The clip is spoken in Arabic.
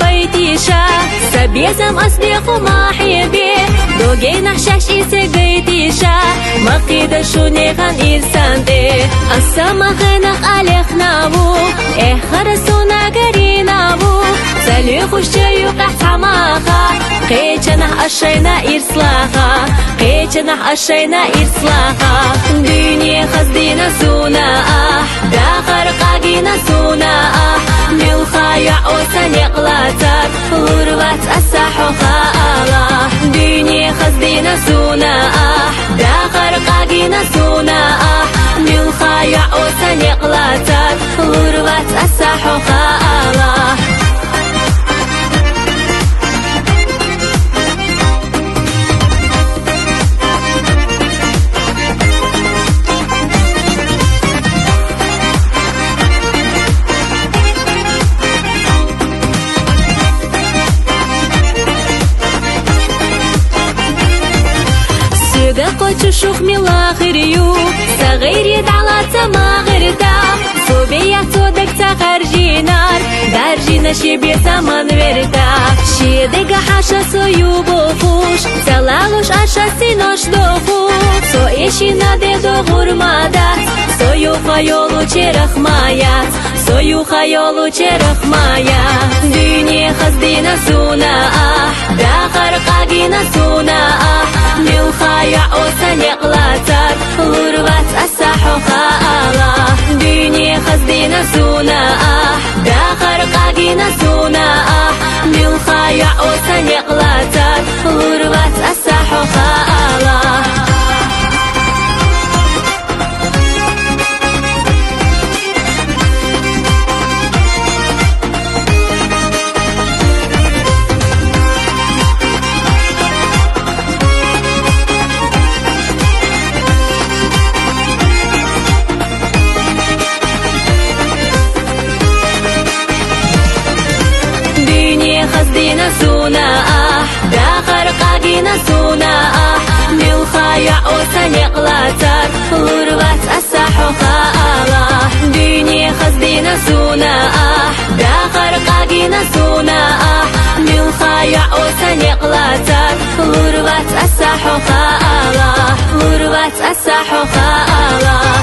بيتيشا سبيزم أصدق محبي دوغينا حشاش إسقيتيشا مقيدة شوني غن إنسان دي السما غنق أليخ نابو خرسونا قرينا بو سليخ الشيوق احتماخا قيتنا أشينا إرسلاخا قيتنا أشينا إرسلاخا دنيا خزدينا سونا داخر قاقينا سونا ملخايع أوسن يقلاتك غربات أساحو خالا دنيا خزدينا سونا داخر قاقينا سونا ملخايع أوسن يقلاتك غربات أساحو خالا قوت شوخ ملاخريو صغير على تماغردا صوبيا صودك تخرجي نار درجينا شبيه ثمن وردا شيدك حاشا سويو بوفوش تلالوش عشا سينوش دوخوش سو إيشي نادي دو غرمادات سويو خيولو چرخ مايات سويو خيولو چرخ مايات دنيا خزدينا سونا داخر قاقينا سونا ملخايع أوسن يقلاتك غربات أساحو خالا دنيا خزدينا سونا داخر قاقينا سونا ملخايع أوسن يقلاتك غربات أساحو خالا خزدينا سونا داخر قاقينا سونا ملخايع أوسن يقلاتك غربات أساحو خالا دنيا خزدينا سونا داخر قاقينا سونا ملخايع أوسن يقلاتك غربات أساحو خالا غربات أساحو خالا